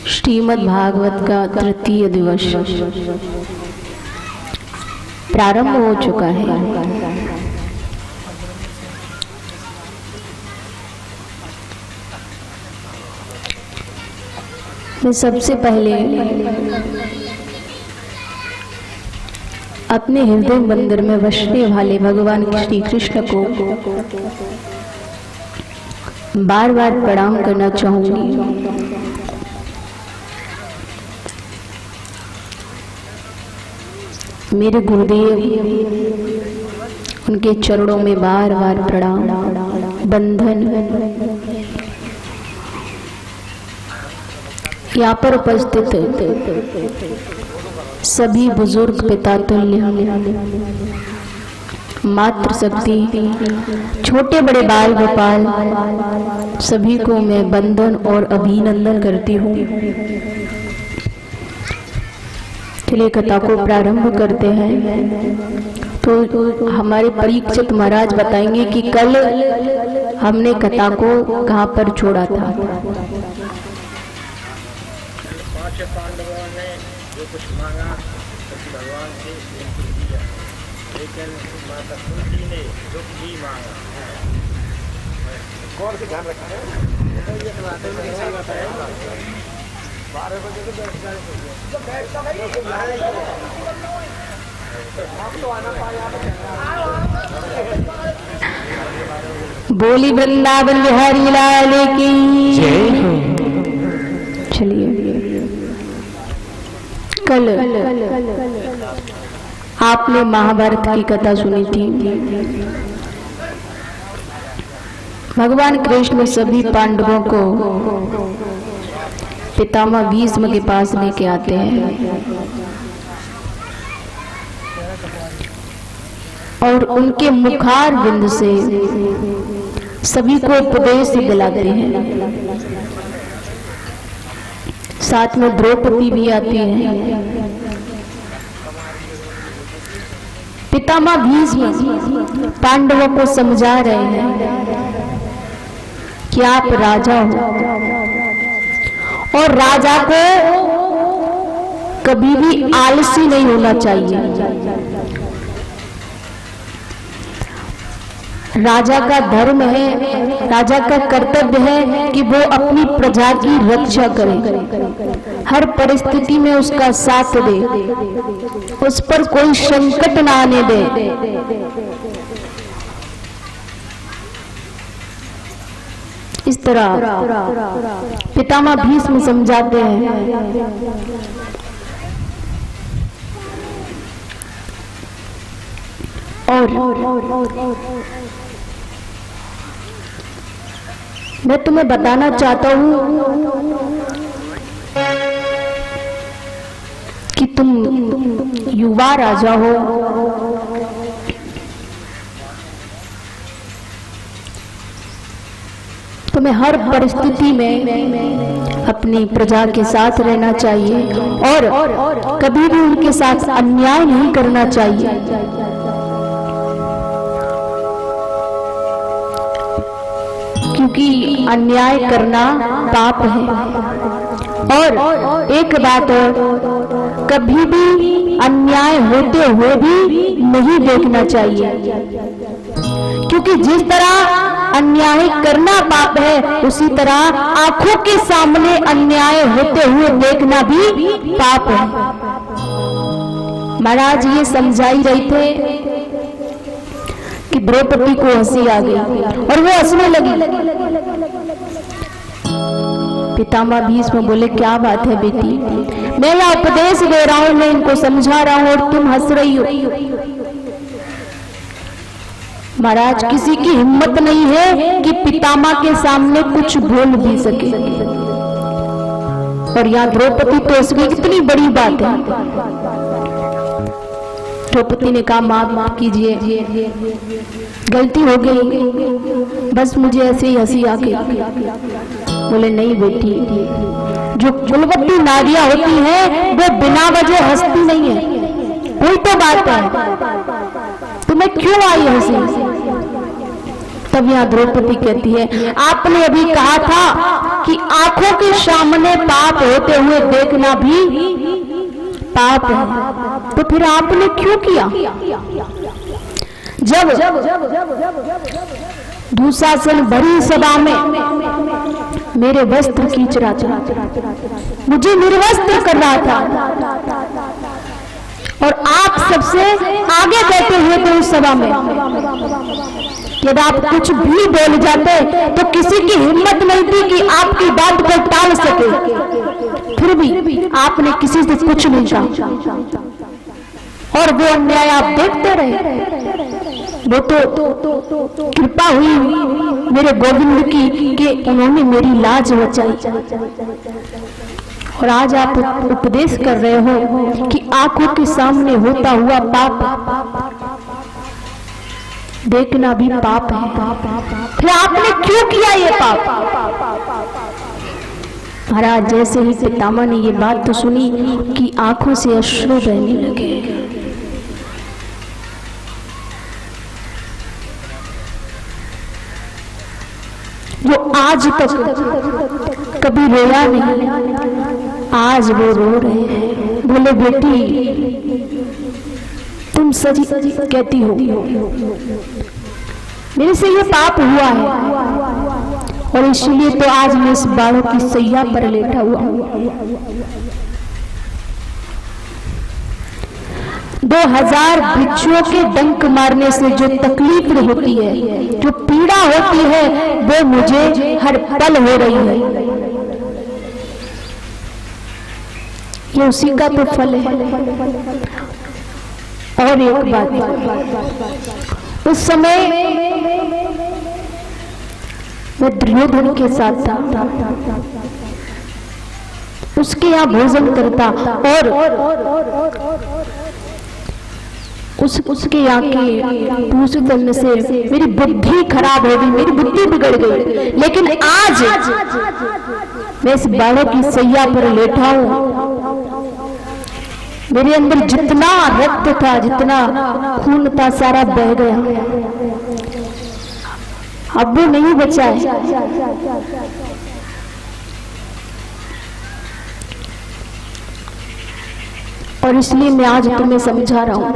श्रीमद् भागवत का तृतीय दिवस प्रारंभ हो चुका है। मैं सबसे पहले अपने हृदय मंदिर में बसने वाले भगवान श्री कृष्ण को बार बार प्रणाम करना चाहूंगी। मेरे गुरुदेव, उनके चरणों में बार बार प्रणाम, बंधन। यहाँ पर उपस्थित सभी बुजुर्ग पिता तुल्य, मातृशक्ति, छोटे बड़े बाल गोपाल, सभी को मैं बंधन और अभिनंदन करती हूँ। चलिए कथा को प्रारंभ करते हैं। तो हमारे परीक्षित महाराज बताएंगे कि कल हमने कथा को कहाँ पर छोड़ा था। पांडवों ने जो कुछ मांगा भगवान से दिया, लेकिन माता कुंती ने दुख भी मांगा। गौर से ध्यान रखना है। 12 बजे तो बोली वृंदावन बिहारी लाल की जय हो। चलिए, कल आपने महाभारत की कथा सुनी थी। भगवान कृष्ण सभी पांडवों को पितामह भीष्म के पास लेके आते हैं और उनके मुखार बिंद से सभी को उपदेश दिलाते हैं। साथ में द्रौपदी भी आती है। पितामह भीष्म पांडवों को समझा रहे हैं कि आप राजा हो और राजा को कभी भी आलसी नहीं होना चाहिए। राजा का धर्म है, राजा का कर्तव्य है कि वो अपनी प्रजा की रक्षा करे, हर परिस्थिति में उसका साथ दे, उस पर कोई संकट ना आने दे। इस तरह पितामह भीष्म समझाते हैं। और मैं तुम्हें बताना चाहता हूं कि तुम युवा राजा हो, तुम्हें हर परिस्थिति में अपनी प्रजा के साथ रहना चाहिए और कभी भी उनके साथ अन्याय नहीं करना चाहिए। क्योंकि अन्याय करना पाप है। और एक बात और, कभी भी अन्याय होते हुए भी नहीं देखना चाहिए, क्योंकि जिस तरह अन्याय करना पाप है, उसी तरह आंखों के सामने अन्याय होते हुए देखना भी पाप है। महाराज ये समझाई रहे थे कि द्रौपदी को हंसी आ गई और वो हंसने लगी। पितामह भीष्म बोले, क्या बात है बेटी, मैं यह उपदेश दे रहा हूं, मैं इनको समझा रहा हूं और तुम हंस रही हो। महाराज किसी की हिम्मत नहीं है कि पितामह के सामने कुछ बोल भी सके, और यहाँ द्रौपदी तो इसकी कितनी बड़ी बात है। द्रौपदी ने कहा, माफ कीजिए, गलती हो गई, बस मुझे ऐसे ही हंसी आ गई। बोले, नहीं बेटी, जो कुलवती नारियां होती हैं वो बिना वजह हंसती नहीं है, कोई तो बात है, तुम्हें क्यों आई हंसी? तब यहाँ द्रौपदी कहती है, आपने अभी कहा था कि आंखों के सामने पाप होते हुए देखना भी पाप है, तो फिर आपने क्यों किया? जब दुशासन भरी सभा में मेरे वस्त्र खींच रहा था, मुझे निर्वस्त्र कर रहा था, और आप सबसे आगे बैठे हुए थे उस सभा में, यदि आप कुछ भी बोल जाते तो किसी की हिम्मत नहीं थी कि आपकी बात को टाल सके। फिर भी आपने किसी से कुछ नहीं कहा, और वो अन्याय आप देखते रहे। वो तो कृपा हुई मेरे गोविंद की कि उन्होंने मेरी लाज बचाई। और आज आप उपदेश कर रहे हो कि आंखों के सामने होता हुआ पाप देखना भी पाप है, फिर आपने क्यों किया ये पाप? महाराज जैसे ही पितामह ने ये बात तो सुनी कि आंखों से अश्रु बहने लगे। वो आज तक कभी रोया नहीं, आज वो रो रहे हैं। बोले बेटी तुम सच कहती हो, मेरे से ये पाप हुआ है, और इसलिए तो आज मैं इस बाड़ों की सैया पर लेटा हुआ हूं। 2000 बिच्छुओं के डंक मारने से जो तकलीफ होती है, जो पीड़ा होती है, वो मुझे हर पल हो रही है। ये उसी का तो फल है। और एक बात, उस समय मैं दुर्योधन के साथ था, उसके यहाँ भोजन करता, और उसके यहाँ के पूछ तलने से मेरी बुद्धि खराब हो गई, मेरी बुद्धि बिगड़ गई। लेकिन आज मैं इस बाड़ों की सैया पर लेटा हूं, मेरे अंदर जितना रक्त था, जितना खून था, सारा बह गया, अब वो नहीं बचा है। और इसलिए मैं आज तुम्हें समझा रहा हूं।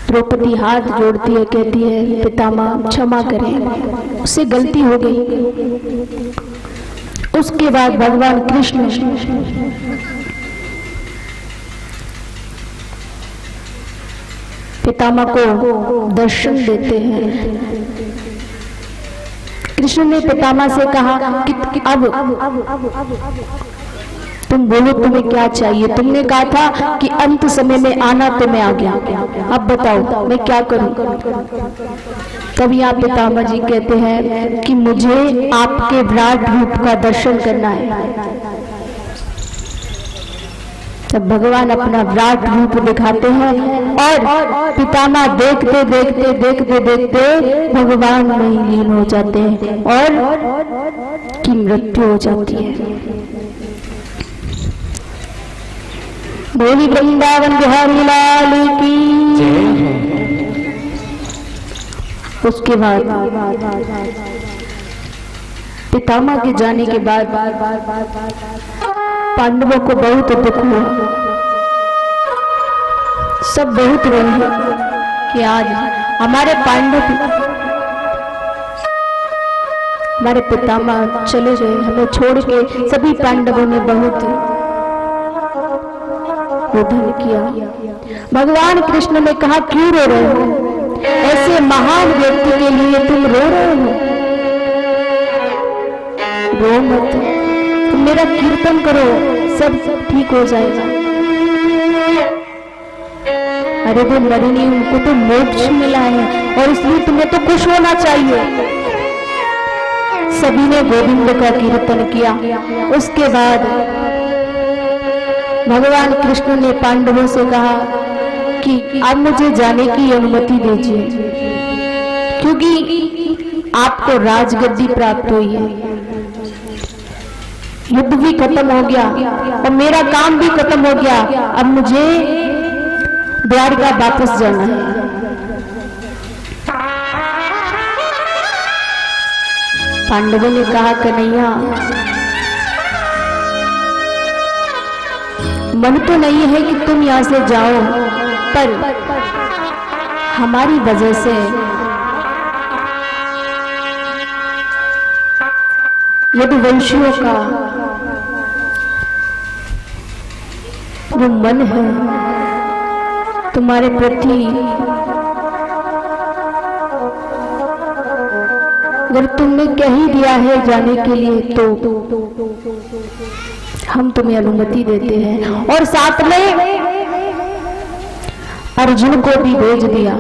द्रौपदी हाथ जोड़ती है, कहती है पितामह क्षमा करें, उससे गलती हो गई। उसके बाद भगवान कृष्ण पितामह को दर्शन देते हैं। कृष्ण ने पितामह से कहा कि अब तुम बोलो तुम्हें क्या चाहिए? तुमने कहा था कि अंत समय में आना, तो मैं आ गया, अब बताओ मैं क्या करूं? तब यहाँ पितामह जी कहते हैं कि मुझे आपके विराट रूप का दर्शन करना है। तब भगवान अपना विराट रूप दिखाते हैं, और पितामह देखते देखते देखते देखते भगवान में ही लीन हो जाते हैं, और की मृत्यु हो जाती है। बोली वृंदावन बिहारी लाल की। उसके बाद पितामह के जाने के बाद पांडवों को बहुत दुख हुआ, सब बहुत रोए कि आज हमारे पांडव, हमारे पितामह चले गए, हमें छोड़ के। सभी पांडवों ने बहुत रोदन किया। भगवान कृष्ण ने कहा क्यों रो रहे हो? ऐसे महान व्यक्ति के लिए तुम रो रहे हो? रो मत, तुम मेरा कीर्तन करो, सब ठीक हो जाएगा। अरे वो मरी नहीं, उनको तो मोक्ष मिला है, और इसलिए तुम्हें तो खुश होना चाहिए। सभी ने गोविंद का कीर्तन किया। उसके बाद भगवान कृष्ण ने पांडवों से कहा कि अब मुझे जाने की अनुमति दीजिए, क्योंकि आपको राजगद्दी प्राप्त हुई है, युद्ध भी खत्म हो गया और मेरा काम भी खत्म हो गया। अब मुझे द्वारका वापस जाना है। पांडवों ने कहा, कन्हैया मन तो नहीं है कि तुम यहाँ से जाओ, पर हमारी वजह से यदुवंशियों का वो मन है तुम्हारे प्रति, अगर तुमने कह ही दिया है जाने के लिए तो हम तुम्हें अनुमति देते हैं। और साथ में अर्जुन को भी भेज दिया।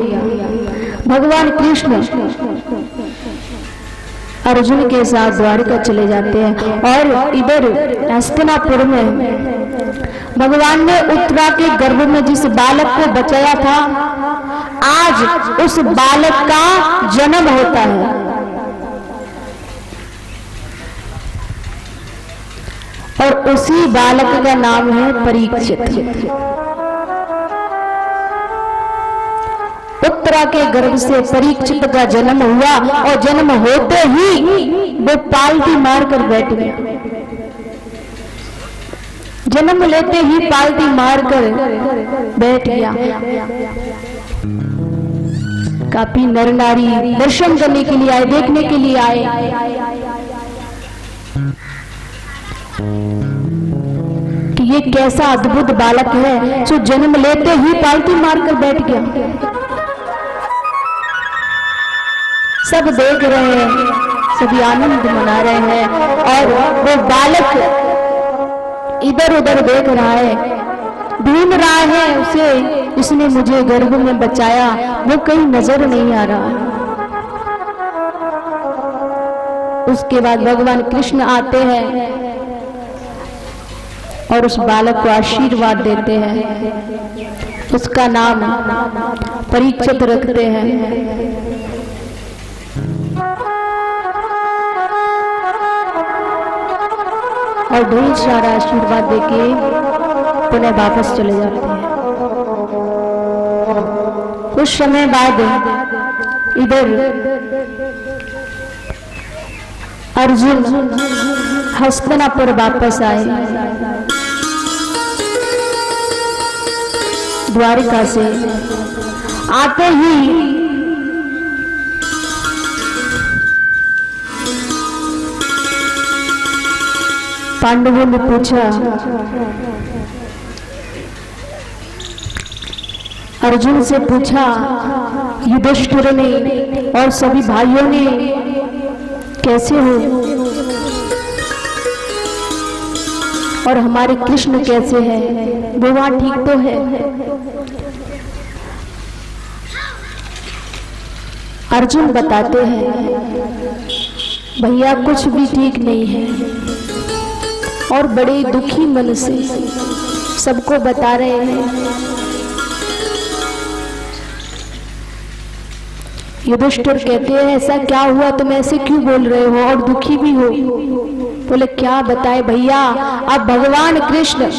भगवान कृष्ण अर्जुन के साथ द्वारिका चले जाते हैं और इधर हस्तिनापुर में भगवान ने उत्तरा के गर्भ में जिस बालक को बचाया था, आज उस बालक का जन्म होता है। और उसी बालक का नाम है परीक्षित। उत्तरा के गर्भ से परीक्षित का जन्म हुआ और जन्म होते ही वो पालती मारकर बैठ गया। जन्म लेते ही पालती मारकर बैठ गया। काफी नर नारी दर्शन करने के लिए आए, देखने के लिए आए कि ये कैसा अद्भुत बालक है जो जन्म लेते ही पालती मारकर बैठ गया। सब देख रहे हैं, सभी आनंद मना रहे हैं और वो बालक इधर उधर देख रहा है, ढूंढ रहा है उसे, इसने मुझे गर्भ में बचाया, वो कहीं नजर नहीं आ रहा। उसके बाद भगवान कृष्ण आते हैं और उस बालक को आशीर्वाद देते हैं, उसका नाम परीक्षित रखते हैं। और ढेर सारा आशीर्वाद देके पुनः वापस चले जाते हैं। कुछ समय बाद इधर अर्जुन हस्तिनापुर वापस आए द्वारिका से। आते ही पांडवों ने पूछा, अर्जुन से पूछा, युधिष्ठिर ने और सभी भाइयों ने, कैसे हो और हमारे कृष्ण कैसे हैं, वो वहां ठीक तो है? अर्जुन बताते हैं, भैया कुछ भी ठीक नहीं है, और बड़े दुखी मन से सबको बता रहे हैं। युधिष्ठिर कहते हैं, ऐसा क्या हुआ, तुम ऐसे क्यों बोल रहे हो और दुखी भी हो? बोले क्या बताए भैया, अब भगवान कृष्ण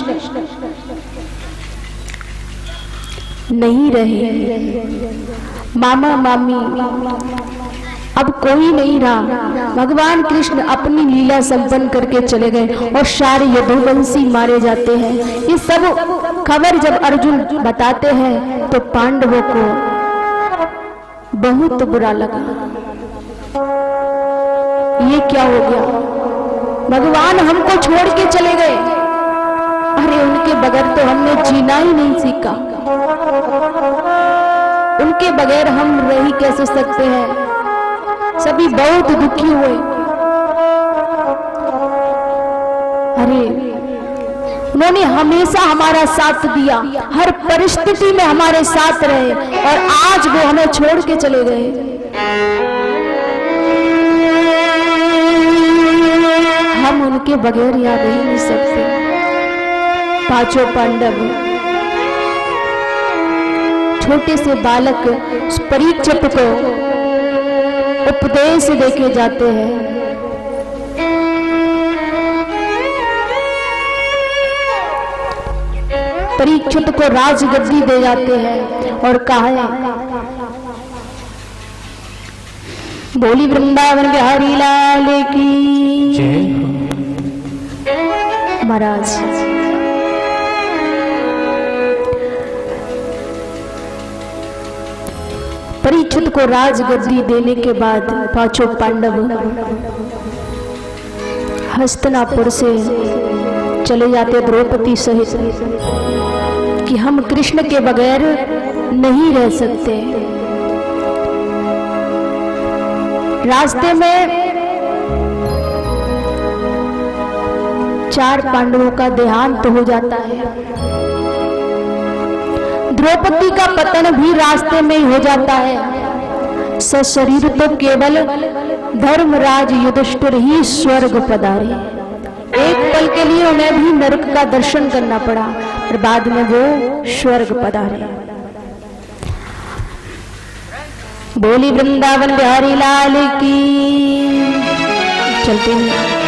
नहीं रहे, मामा मामी अब कोई नहीं रहा। भगवान कृष्ण अपनी लीला संपन्न करके चले गए और सारे यदुवंशी मारे जाते हैं। ये सब खबर जब अर्जुन बताते हैं तो पांडवों को बहुत बुरा लगा। ये क्या हो गया, भगवान हमको छोड़ के चले गए। अरे उनके बगैर तो हमने जीना ही नहीं सीखा, उनके बगैर हम रह ही कैसे सकते हैं। सभी बहुत दुखी हुए। अरे उन्होंने हमेशा हमारा साथ दिया, हर परिस्थिति में हमारे साथ रहे, और आज वो हमें छोड़ के चले गए। हम उनके बगैर याद रह नहीं सकते। पांचों पांडव छोटे से बालक परीक्षित को उपदेश देके जाते हैं। परीक्षित को राजगद्दी दे जाते हैं और कहा है, बोली वृंदावन बिहारी लाल की जय। महाराज परीक्षित को राजगद्दी देने के बाद पांचों पांडव हस्तिनापुर से चले जाते द्रौपदी सहित कि हम कृष्ण के बगैर नहीं रह सकते। रास्ते में 4 पांडवों का देहांत हो जाता है। द्रौपदी का पतन भी रास्ते में ही हो जाता है। सशरीर तो केवल धर्मराज युधिष्ठिर ही स्वर्ग पधारे। एक पल के लिए उन्हें भी नरक का दर्शन करना पड़ा, और बाद में वो स्वर्ग पधारे। बोली वृंदावन बिहारी लाल की। चलते हैं।